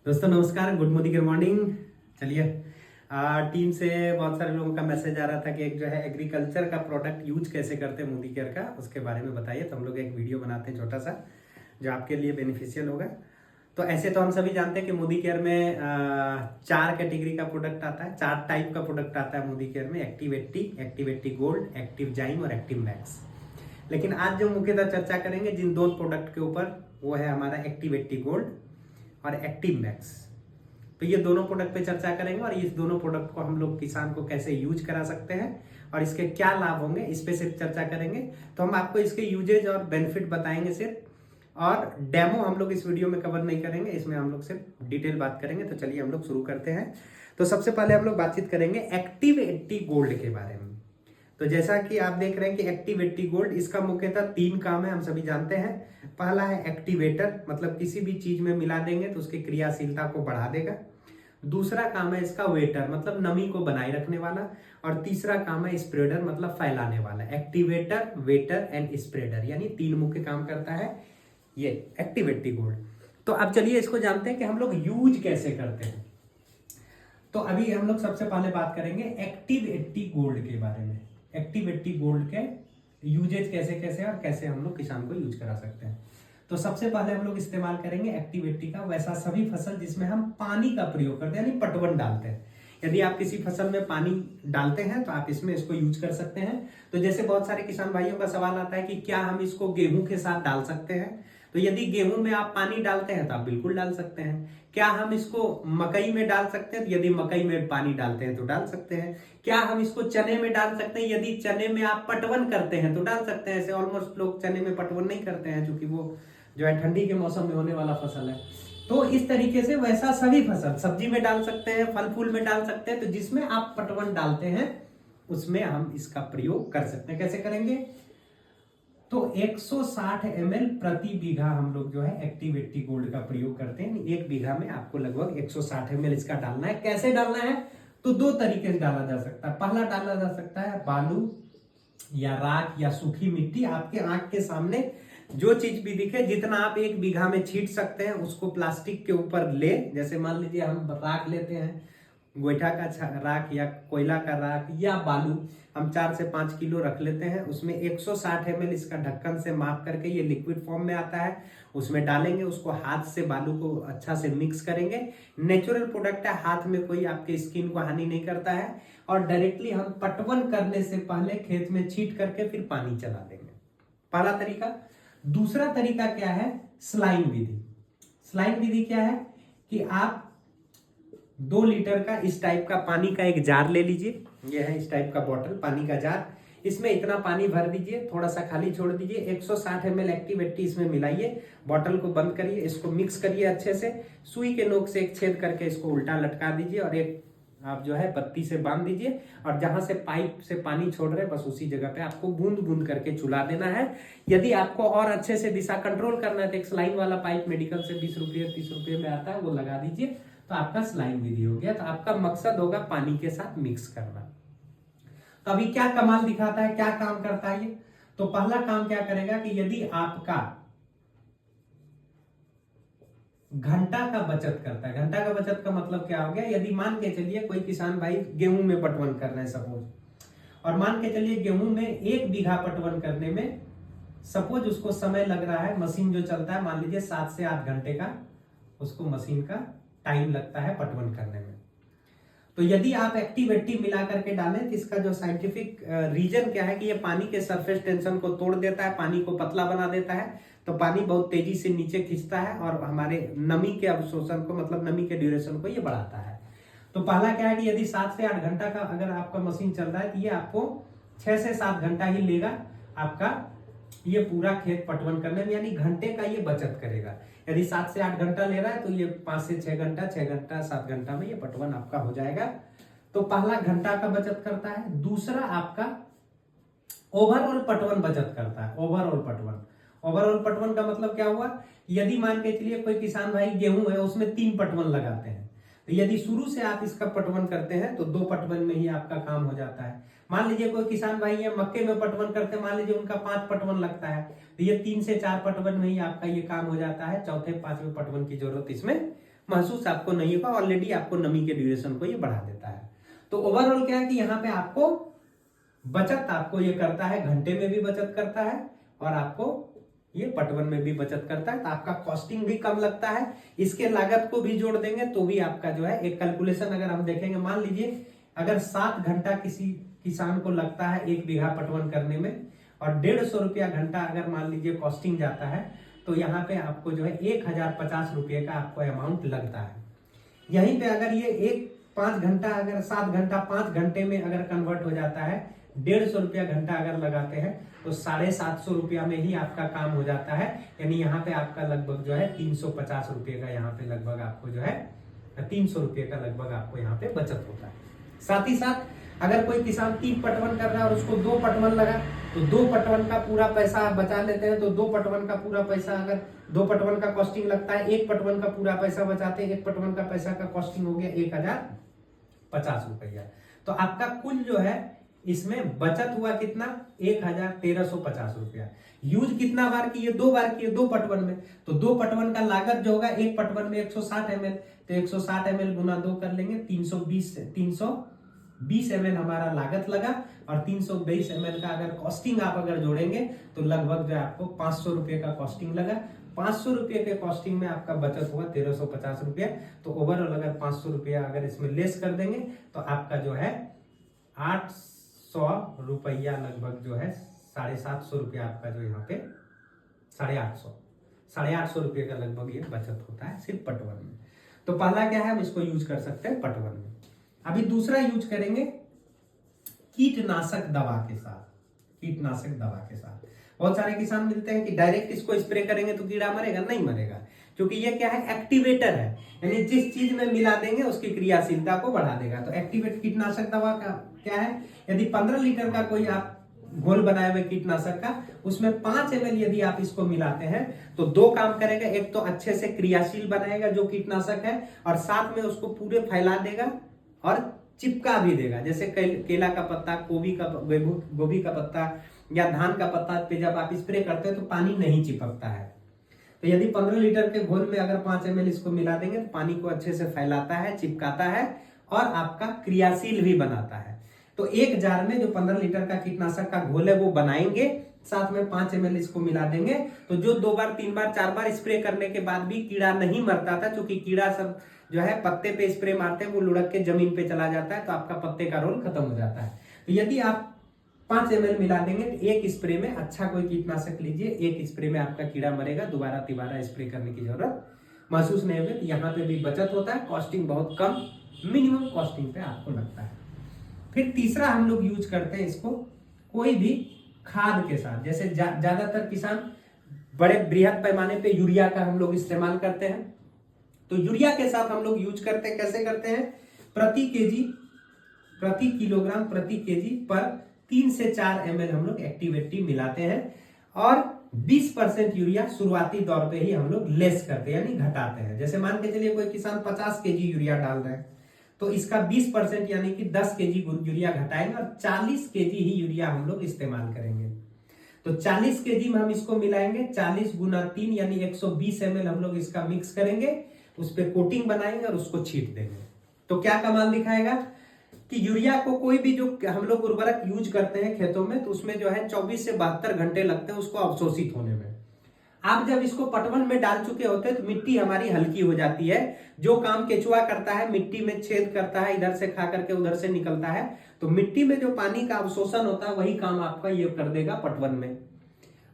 दोस्तों नमस्कार, good morning, good morning. चलिए, टीम से बहुत सारे लोगों का मैसेज आ रहा था कि एक जो है एग्रीकल्चर का प्रोडक्ट यूज कैसे करते हैं मोदी केयर का, उसके बारे में बताइए। तो हम लोग एक वीडियो बनाते हैं छोटा सा जो आपके लिए बेनिफिशियल होगा। तो ऐसे तो हम सभी जानते हैं कि मोदी केयर में 4 कैटेगरी का प्रोडक्ट आता है, 4 टाइप का प्रोडक्ट आता है मोदी केयर में। एक्टिव 80, एक्टिव 80 गोल्ड, एक्टिव जाइम और एक्टिव मैक्स। लेकिन आज जो मुख्यतः चर्चा करेंगे जिन 2 प्रोडक्ट के ऊपर, वो है हमारा एक्टिव 80 गोल्ड और एक्टिव मैक्स। तो ये दोनों प्रोडक्ट पे चर्चा करेंगे और इस दोनों प्रोडक्ट को हम लोग किसान को कैसे यूज करा सकते हैं और इसके क्या लाभ होंगे, इस पे सिर्फ चर्चा करेंगे। तो हम आपको इसके यूजेज और बेनिफिट बताएंगे सिर्फ, और डेमो हम लोग इस वीडियो में कवर नहीं करेंगे, इसमें हम लोग सिर्फ डिटेल बात करेंगे। तो चलिए हम लोग शुरू करते हैं। तो सबसे पहले हम लोग बातचीत करेंगे एक्टिव 80 गोल्ड के बारे में। तो जैसा कि आप देख रहे हैं कि एक्टिव 80 गोल्ड, इसका मुख्यतः 3 काम है, हम सभी जानते हैं। पहला है एक्टिवेटर, मतलब किसी भी चीज में मिला देंगे तो उसकी क्रियाशीलता को बढ़ा देगा। दूसरा काम है इसका वेटर, मतलब नमी को बनाए रखने वाला। और तीसरा काम है स्प्रेडर, मतलब फैलाने वाला। एक्टिवेटर, वेटर एंड स्प्रेडर, यानी 3 मुख्य काम करता है ये एक्टिव 80 गोल्ड। तो अब चलिए इसको जानते हैं कि हम लोग यूज कैसे करते हैं। तो अभी हम लोग सबसे पहले बात करेंगे एक्टिव 80 गोल्ड के बारे में। एक्टिव 80 गोल्ड के यूजेज कैसे कैसे और कैसे हम लोग किसान को यूज करा सकते हैं। तो सबसे पहले हम लोग इस्तेमाल करेंगे एक्टिव 80 का वैसा सभी फसल जिसमें हम पानी का प्रयोग करते हैं, यानी पटवन डालते हैं। यदि आप किसी फसल में पानी डालते हैं तो आप इसमें इसको यूज कर सकते हैं। तो जैसे बहुत सारे किसान भाइयों का सवाल आता है कि क्या हम इसको गेहूं के साथ डाल सकते हैं। तो यदि गेहूं में आप पानी डालते हैं तो आप बिल्कुल डाल सकते हैं। क्या हम इसको मकई में डाल सकते हैं? तो यदि मकई में पानी डालते हैं तो डाल सकते हैं। क्या हम इसको चने में डाल सकते हैं? यदि चने में आप पटवन करते हैं तो डाल सकते हैं। ऐसे ऑलमोस्ट लोग चने में पटवन नहीं करते हैं, क्योंकि वो जो है ठंडी के मौसम में होने वाला फसल है। तो इस तरीके से वैसा सभी फसल, सब्जी में डाल सकते हैं, फल फूल में डाल सकते हैं। तो जिसमें आप पटवन डालते हैं उसमें हम इसका प्रयोग कर सकते हैं। कैसे करेंगे? तो 160 ml प्रति बीघा हम लोग जो है एक्टिव 80 गोल्ड का प्रयोग करते हैं। 1 बीघा में आपको लगभग 160 ml इसका डालना है। कैसे डालना है? तो 2 तरीके से डाला जा सकता है। पहला डाला जा सकता है बालू या राख या सूखी मिट्टी, आपके आंख के सामने जो चीज भी दिखे, जितना आप 1 बीघा में छींट सकते हैं उसको प्लास्टिक के ऊपर ले। जैसे मान लीजिए हम राख लेते हैं, गोईठा का राख या कोयला का राख या बालू, हम 4 से 5 किलो रख लेते हैं। उसमें 160 ml इसका ढक्कन से माप करके, ये लिक्विड फॉर्म में आता है, उसमें डालेंगे। उसको हाथ से बालू को अच्छा से मिक्स करेंगे। नेचुरल प्रोडक्ट है, हाथ में कोई आपके स्किन को हानि नहीं करता है। और डायरेक्टली हम पटवन करने से पहले खेत में छींट करके फिर पानी चला देंगे। पहला तरीका। दूसरा तरीका क्या है? स्लाइन विधि। स्लाइन विधि क्या है कि आप 2 लीटर का इस टाइप का पानी का एक जार ले लीजिए। यह है इस टाइप का बॉटल, पानी का जार। इसमें इतना पानी भर दीजिए, थोड़ा सा खाली छोड़ दीजिए। 160 ml एक्टिव 80 इसमें मिलाइए, बॉटल को बंद करिए, इसको मिक्स करिए अच्छे से। सुई के नोक से एक छेद करके इसको उल्टा लटका दीजिए और एक आप जो है बत्ती से बांध दीजिए। और जहां से पाइप से पानी छोड़ रहे बस उसी जगह पे आपको बूंद बूंद करके चुला देना है। यदि आपको और अच्छे से दिशा कंट्रोल करना है तो एक स्लाइन वाला पाइप मेडिकल से 20 रुपये 30 रुपये में आता है, वो लगा दीजिए। तो आपका स्लाइन विधि हो गया। तो आपका मकसद होगा पानी के साथ मिक्स करना। तो अभी क्या कमाल दिखाता है, क्या काम करता है ये? तो पहला काम क्या करेगा कि यदि आपका घंटा का बचत करता है। घंटा का बचत का मतलब क्या हो गया? यदि मान के चलिए कोई किसान भाई गेहूं में पटवन कर रहे हैं सपोज, और मान के चलिए गेहूं में 1 बीघा पटवन करने में सपोज उसको समय लग रहा है, मशीन जो चलता है मान लीजिए 7 से 8 घंटे का उसको मशीन का टाइम लगता है पटवन करने में। तो यदि आप एक्टिव 80 मिला करके डालें तो इसका जो साइंटिफिक रीजन क्या है कि ये पानी के सरफेस टेंशन को तोड़ देता है, पानी को पतला बना देता है। तो पानी बहुत तेजी से नीचे खींचता है और हमारे नमी के अवशोषण को, मतलब नमी के ड्यूरेशन को ये बढ़ाता है। तो पहला क्या है कि यदि 7 से 8 घंटा का अगर आपका मशीन चल रहा है तो ये आपको 6 से 7 घंटा ही लेगा आपका ये पूरा खेत पटवन करने में, यानी घंटे का ये बचत करेगा। यदि 7 से 8 घंटा ले रहा है तो ये 5 से 6 घंटा, 6 घंटा 7 घंटा में ये पटवन आपका हो जाएगा। तो पहला घंटा का बचत करता है। दूसरा आपका ओवरऑल पटवन बचत करता है। ओवरऑल पटवन, ओवरऑल पटवन का मतलब क्या हुआ? यदि मान के चलिए कोई किसान भाई गेहूं है उसमें 3 पटवन लगाते हैं, तो यदि शुरू से आप इसका पटवन करते हैं तो 2 पटवन में ही आपका काम हो जाता है। मान लीजिए कोई किसान भाई है मक्के में पटवन करते हैं, मान लीजिए उनका 5 पटवन लगता है, तो ये 3 से 4 पटवन में ही आपका ये काम हो जाता है। चौथे 5वें पटवन की जरूरत इसमें महसूस आपको नहीं होगा, ऑलरेडी आपको नमी के ड्यूरेशन को ये बढ़ा देता है। तो ओवरऑल क्या है कि यहाँ पे आपको बचत आपको ये करता है, घंटे में भी बचत करता है और आपको ये पटवन में भी बचत करता है। तो आपका कॉस्टिंग भी कम लगता है। इसके लागत को भी जोड़ देंगे तो भी आपका जो है एक कैलकुलेशन अगर हम देखेंगे, मान लीजिए अगर 7 घंटा किसी किसान को लगता है 1 बीघा पटवन करने में और 150 रुपया घंटा अगर मान लीजिए कॉस्टिंग जाता है, तो यहाँ पे आपको जो है 1050 रुपये का आपको अमाउंट लगता है। यहीं पे अगर ये 5 घंटा अगर 7 घंटा 5 घंटे में अगर कन्वर्ट हो जाता है, 150 रुपया घंटा अगर लगाते हैं तो 750 रुपया में ही आपका काम हो जाता है। यानी यहाँ पे आपका लगभग जो है 350 रुपये का यहाँ पे लगभग आपको जो है 300 रुपये का लगभग आपको यहाँ पे बचत होता है। साथ ही साथ अगर कोई किसान 3 पटवन कर रहा है और उसको 2 पटवन लगा तो 2 पटवन का पूरा पैसा आप बचा लेते हैं। तो 2 पटवन का पूरा पैसा, अगर 2 पटवन का कॉस्टिंग लगता है, 1 पटवन का पूरा पैसा बचाते हैं, 1 पटवन का पैसा का कॉस्टिंग हो गया 1050 रुपया। तो आपका कुल जो है इसमें बचत हुआ कितना, 1350 रुपया। यूज कितना बार किए, 2 बार किए 2 पटवन में, तो 2 पटवन का लागत जो होगा 1 पटवन में 160 ml, तो 160 ml गुना 2 कर लेंगे, 320 ml हमारा लागत लगा और 320 ml का अगर कॉस्टिंग आप अगर जोड़ेंगे तो लगभग जो आपको 500 रुपये का कॉस्टिंग लगा। 500 रुपये के कॉस्टिंग में आपका बचत हुआ 1350 रुपया। तो ओवरऑल अगर 500 रुपया अगर इसमें लेस कर देंगे तो आपका जो है 800 रुपया लगभग जो है 750 रुपया आपका जो यहाँ पे 850 रुपये का लगभग ये बचत होता है सिर्फ पटवन में। तो पहला क्या है, हम इसको यूज कर सकते हैं पटवन में। अभी दूसरा यूज करेंगे कीटनाशक दवा के साथ। कीटनाशक दवा के साथ बहुत सारे किसान मिलते हैं कि डायरेक्ट इसको स्प्रे करेंगे तो कीड़ा मरेगा, नहीं मरेगा, क्योंकि ये क्या है, एक्टिवेटर है। यानी जिस चीज में मिला देंगे उसकी क्रियाशीलता को बढ़ा देगा। तो एक्टिवेट कीटनाशक दवा का क्या है, यदि 15 लीटर का कोई आप घोल बनाए हुए कीटनाशक का, उसमें 5 ml यदि आप इसको मिलाते हैं तो 2 काम करेगा। एक तो अच्छे से क्रियाशील बनाएगा जो कीटनाशक है, और साथ में उसको पूरे फैला देगा और चिपका भी देगा। जैसे केला का पत्ता, गोभी का पत्ता या धान का पत्ता पे जब आप स्प्रे करते हैं तो पानी नहीं चिपकता है। तो यदि 15 लीटर के घोल में अगर 5 ml इसको मिला देंगे तो पानी को अच्छे से फैलाता है, चिपकाता है और आपका क्रियाशील भी बनाता है। तो एक जार में जो 15 लीटर का कीटनाशक का घोल है वो बनाएंगे, साथ में 5 ml इसको मिला देंगे, तो जो 2 बार 3 बार 4 बार स्प्रे करने के बाद भी कीड़ा नहीं मरता था, क्योंकि कीड़ा सब जो है पत्ते पे स्प्रे मारते हैं, वो लुढ़क के जमीन पे चला जाता है, तो आपका पत्ते का रोल खत्म हो जाता है। तो यदि आप 5 ml मिला देंगे तो एक स्प्रे में अच्छा कोई कीटनाशक लीजिए, एक स्प्रे में आपका कीड़ा मरेगा, दोबारा तिबारा स्प्रे करने की जरूरत महसूस नहीं होगी। यहाँ पे भी बचत होता है, कॉस्टिंग बहुत कम, मिनिमम कॉस्टिंग पे आपको लगता है। फिर तीसरा हम लोग यूज करते हैं इसको कोई भी खाद के साथ। जैसे ज्यादातर किसान बड़े बृहद पैमाने पे यूरिया का हम लोग इस्तेमाल करते हैं, तो यूरिया के साथ हम लोग यूज करते हैं। कैसे करते हैं, प्रति किलोग्राम प्रति केजी पर 3 से 4 ml हम लोग एक्टिवेटिव मिलाते हैं और 20% यूरिया शुरुआती दौर पे ही हम लोग लेस करते हैं, यानी घटाते हैं। जैसे मान के चलिए कोई किसान 50 केजी यूरिया डाल रहे हैं तो इसका 20% यानी कि 10 केजी यूरिया घटाएंगे और 40 केजी ही यूरिया हम लोग इस्तेमाल करेंगे। तो 40 केजी में हम इसको मिलाएंगे, 40 गुना 3 यानी 120 ml हम लोग इसका मिक्स करेंगे, उस पर कोटिंग बनाएंगे और उसको छींट देंगे। तो क्या कमाल दिखाएगा कि यूरिया को कोई भी जो हम लोग उर्वरक यूज करते हैं खेतों में, तो उसमें जो है 24 से 72 घंटे लगते हैं उसको अवशोषित होने में। आप जब इसको पटवन में डाल चुके होते हैं तो मिट्टी हमारी हल्की हो जाती है। जो काम केचुआ करता है, मिट्टी में छेद करता है, इधर से खा करके उधर से निकलता है, तो मिट्टी में जो पानी का अवशोषण होता है वही काम आपका ये कर देगा पटवन में।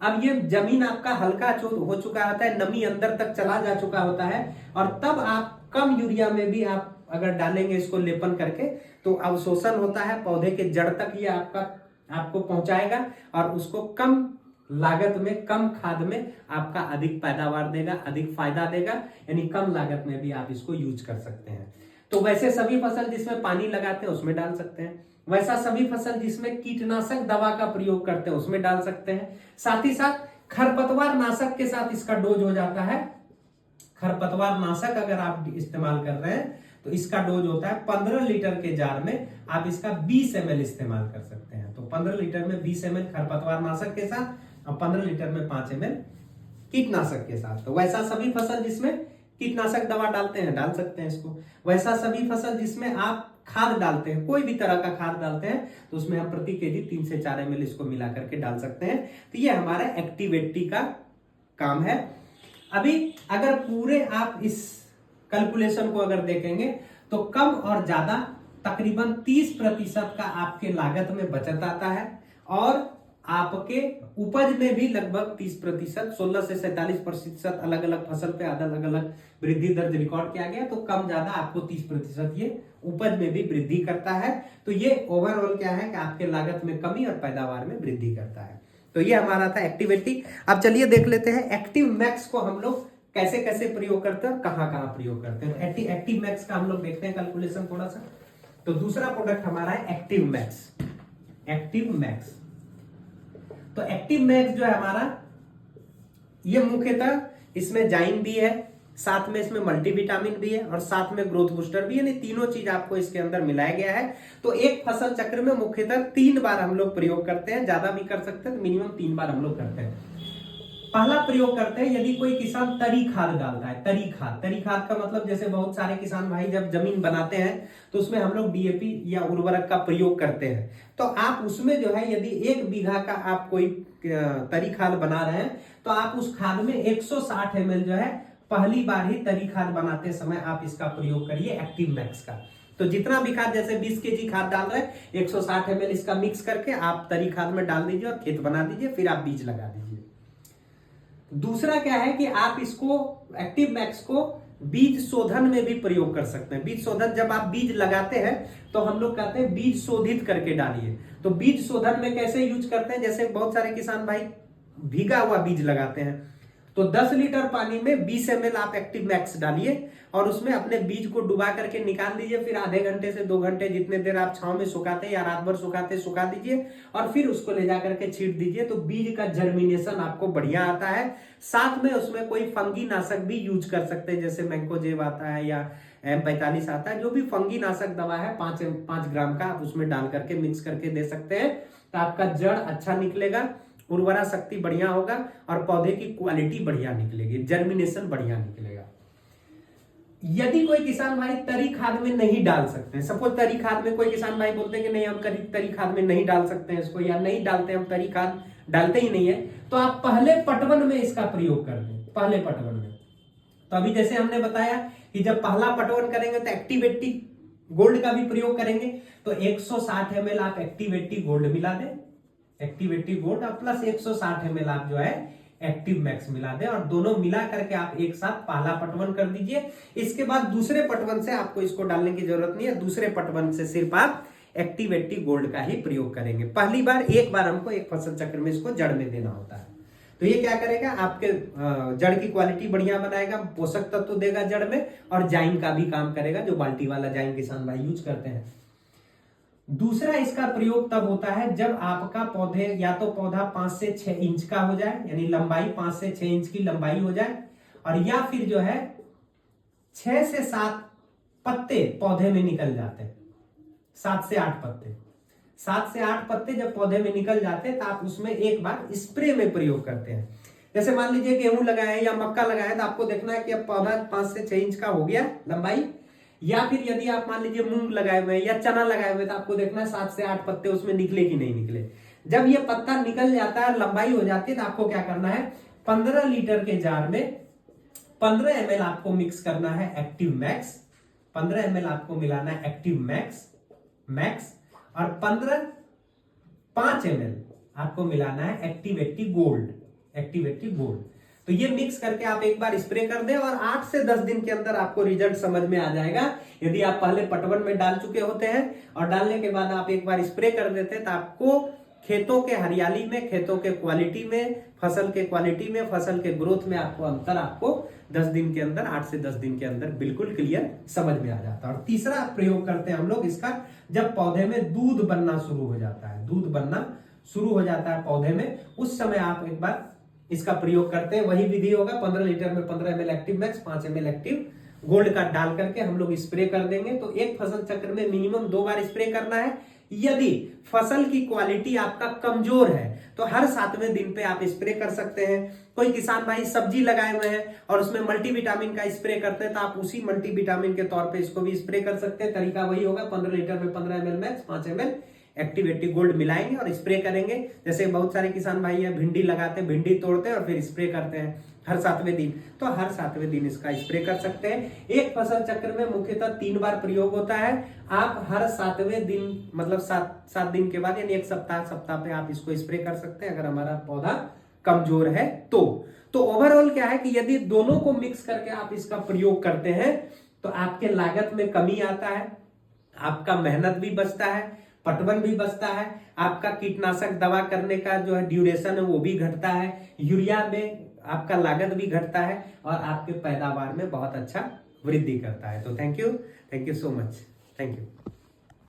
अब ये जमीन आपका हल्का हो चुका होता है, नमी अंदर तक चला जा चुका होता है, और तब आप कम यूरिया में भी आप अगर डालेंगे इसको लेपन करके तो अवशोषण होता है, पौधे के जड़ तक ये आपको पहुंचाएगा और उसको कम लागत में, कम खाद में आपका अधिक पैदावार देगा, अधिक फायदा देगा। यानी कम लागत में भी आप इसको यूज कर सकते हैं। तो वैसे सभी फसल जिसमें पानी लगाते हैं उसमें डाल सकते हैं, वैसा सभी फसल जिसमें कीटनाशक दवा का प्रयोग करते हैं उसमें डाल सकते हैं। साथ ही साथ खरपतवार नाशक के साथ इसका डोज हो जाता है। खरपतवार नाशक अगर आप इस्तेमाल कर रहे हैं तो इसका डोज होता है 15 लीटर के जार में आप इसका 20 ml इस्तेमाल कर सकते हैं। तो 15 लीटर में 20 ml खरपतवार नाशक के साथ और 15 लीटर में 5 ml कीटनाशक के साथ। तो वैसा सभी फसल जिसमें कीटनाशक दवा डालते हैं, डाल सकते हैं इसको। वैसा सभी फसल जिसमें आप खाद डालते हैं, कोई भी तरह का खाद डालते हैं, तो उसमें हम प्रति केजी 3 से 4 ml इसको मिला करके डाल सकते हैं। तो ये हमारा एक्टिव 80 का काम है। अभी अगर पूरे आप इस कैलकुलेशन को अगर देखेंगे तो कम और ज्यादा तकरीबन 30% का आपके लागत में बचत आता है और आपके उपज में भी लगभग 30%, 16 से 47% अलग अलग फसल पे अलग अलग वृद्धि दर रिकॉर्ड किया गया। तो कम ज्यादा आपको 30% ये उपज में भी वृद्धि करता है। तो ये ओवरऑल क्या है कि आपके लागत में कमी और पैदावार में वृद्धि करता है। तो ये हमारा था एक्टिव 80। अब चलिए देख लेते हैं एक्टिव मैक्स को हम लोग कैसे कैसे प्रयोग करते हैं और कहां कहां प्रयोग करते हैं। तो एक्टिव मैक्स का हम लोग देखते हैं कैलकुलेशन थोड़ा सा। तो दूसरा प्रोडक्ट हमारा है एक्टिव मैक्स। एक्टिव मैक्स, तो एक्टिव मैक्स जो है हमारा, ये मुख्यतः इसमें जाइन भी है, साथ में इसमें मल्टीविटामिन भी है और साथ में ग्रोथ बूस्टर भी है, यानी तीनों चीज आपको इसके अंदर मिलाया गया है। तो एक फसल चक्र में मुख्यतः 3 बार हम लोग प्रयोग करते हैं, ज्यादा भी कर सकते हैं, तो मिनिमम 3 बार हम लोग करते हैं। पहला प्रयोग करते हैं यदि कोई किसान तरी खाद डालता है। तरी खाद का मतलब जैसे बहुत सारे किसान भाई जब जमीन बनाते हैं तो उसमें हम लोग डीएपी या उर्वरक का प्रयोग करते हैं। तो आप उसमें जो है यदि 1 बीघा का आप कोई तरी खाद बना रहे हैं तो आप उस खाद में 160 ml जो है पहली बार ही तरी खाद बनाते समय आप इसका प्रयोग करिए एक्टिव मैक्स का। तो जितना भी खाद, जैसे 20 kg खाद डाल रहे हैं, 160 ml इसका मिक्स करके आप तरी खाद में डाल दीजिए और खेत बना दीजिए, फिर आप बीज लगा दीजिए। दूसरा क्या है कि आप इसको एक्टिव मैक्स को बीज शोधन में भी प्रयोग कर सकते हैं। बीज शोधन, जब आप बीज लगाते हैं तो हम लोग कहते हैं बीज शोधित करके डालिए। तो बीज शोधन में कैसे यूज करते हैं, जैसे बहुत सारे किसान भाई भीगा हुआ बीज लगाते हैं, तो 10 लीटर पानी में 20 ml आप एक्टिव मैक्स डालिए और उसमें अपने बीज को डुबा करके निकाल दीजिए। फिर आधे घंटे से 2 घंटे जितने देर आप छांव में सुखाते हैं या रात भर सुखा दीजिए और फिर उसको ले जा करके छींट दीजिए। तो बीज का जर्मिनेशन आपको बढ़िया आता है। साथ में उसमें कोई फंगी नाशक भी यूज कर सकते हैं, जैसे मैंकोजेब आता है या M45 आता है, जो भी फंगी नाशक दवा है 5 ग्राम का आप उसमें डाल करके मिक्स करके दे सकते हैं। तो आपका जड़ अच्छा निकलेगा, उर्वरा शक्ति बढ़िया होगा और पौधे की क्वालिटी बढ़िया निकलेगी, जर्मिनेशन बढ़िया निकलेगा। यदि कोई किसान भाई तरी खाद में नहीं डाल सकते हैं, सपोज तरी खाद में कोई किसान भाई बोलते हैं कि नहीं हम तरी खाद में नहीं डाल सकते हैं इसको, या नहीं डालते, हम तरी खाद डालते ही नहीं है, तो आप पहले पटवन में इसका प्रयोग कर दें। पहले पटवन में तो अभी जैसे हमने बताया कि जब पहला पटवन करेंगे तो एक्टिव 80 गोल्ड का भी प्रयोग करेंगे। तो 160 ml आप एक्टिव 80 गोल्ड मिला दें, एक्टिव 80 गोल्ड और प्लस 160 ml आप जो है एक्टिव मैक्स मिला दें और दोनों मिला करके आप एक साथ पहला पटवन कर दीजिए। इसके बाद दूसरे पटवन से आपको इसको डालने की जरूरत नहीं है, दूसरे पटवन से सिर्फ आप एक्टिव 80 गोल्ड का ही प्रयोग करेंगे। पहली बार एक बार हमको एक फसल चक्र में इसको जड़ में देना होता है। तो ये क्या करेगा, आपके जड़ की क्वालिटी बढ़िया बनाएगा, पोषक तत्व देगा जड़ में और जाइन का भी काम करेगा, जो बाल्टी वाला जाइन किसान भाई यूज करते हैं। दूसरा इसका प्रयोग तब होता है जब आपका पौधे या तो पौधा 5 से 6 इंच का हो जाए, यानी लंबाई 5 से 6 इंच की लंबाई हो जाए, और या फिर जो है 6 से 7 पत्ते पौधे में निकल जाते हैं। 7 से 8 पत्ते, 7 से 8 पत्ते जब पौधे में निकल जाते हैं तो आप उसमें एक बार स्प्रे में प्रयोग करते हैं। जैसे मान लीजिए गेहूं लगाया है या मक्का लगाया है, तो आपको देखना है कि अब पौधा 5 से 6 इंच का हो गया लंबाई, या फिर यदि आप मान लीजिए मूंग लगाए हुए हैं या चना लगाए हुए, तो आपको देखना है 7 से 8 पत्ते उसमें निकले कि नहीं निकले। जब ये पत्ता निकल जाता है, लंबाई हो जाती है, तो आपको क्या करना है, 15 लीटर के जार में 15 ml आपको मिक्स करना है एक्टिव मैक्स, 15 ml आपको मिलाना है एक्टिव मैक्स और 5 ml आपको मिलाना है एक्टिव 80 गोल्ड। तो ये मिक्स करके आप एक बार स्प्रे कर दें और 8 से 10 दिन के अंदर आपको रिजल्ट समझ में आ जाएगा। यदि आप पहले पटवन में डाल चुके होते हैं और डालने के बाद आप एक बार स्प्रे कर देते हैं, तो आपको खेतों के हरियाली में, खेतों के क्वालिटी में, फसल के क्वालिटी में, फसल के ग्रोथ में आपको अंतर आपको 10 दिन के अंदर, 8 से 10 दिन के अंदर बिल्कुल क्लियर समझ में आ जाता है। और तीसरा प्रयोग करते हैं हम लोग इसका, जब पौधे में दूध बनना शुरू हो जाता है, पौधे में, उस समय आप एक बार इसका प्रयोग करते हैं। वही विधि होगा, 15 लीटर में 15 ml active max, 5 ml active gold का डाल करके हम लोग स्प्रे कर देंगे। तो एक फसल चक्र में मिनिमम 2 बार स्प्रे करना है, यदि फसल की क्वालिटी आपका कमजोर है तो हर 7वें दिन पे आप स्प्रे कर सकते हैं। कोई किसान भाई सब्जी लगाए हुए हैं और उसमें मल्टीविटामिन का स्प्रे करते हैं तो आप उसी मल्टीविटामिन के तौर पे इसको भी स्प्रे कर सकते हैं। तरीका वही होगा, 15 लीटर में 15 ml max, 5 ml active 80 gold मिलाएंगे और स्प्रे करेंगे। जैसे बहुत सारे किसान भाई है भिंडी लगाते हैं, भिंडी तोड़ते हैं और फिर स्प्रे करते हैं हर 7वें दिन, तो हर 7वें दिन इसका स्प्रे कर सकते हैं। एक फसल चक्र में मुख्यतः 3 बार प्रयोग होता है। आप हर 7वें दिन मतलब 7 दिन के बाद यानी एक सप्ताह पे आप इसको स्प्रे कर सकते हैं अगर हमारा पौधा कमजोर है तो ओवरऑल क्या है कि यदि दोनों को मिक्स करके आप इसका प्रयोग करते हैं तो आपके लागत में कमी आता है, आपका मेहनत भी बचता है, पटवन भी बचता है, आपका कीटनाशक दवा करने का जो है ड्यूरेशन है वो भी घटता है, यूरिया में आपका लागत भी घटता है और आपके पैदावार में बहुत अच्छा वृद्धि करता है। तो thank you so much, thank you.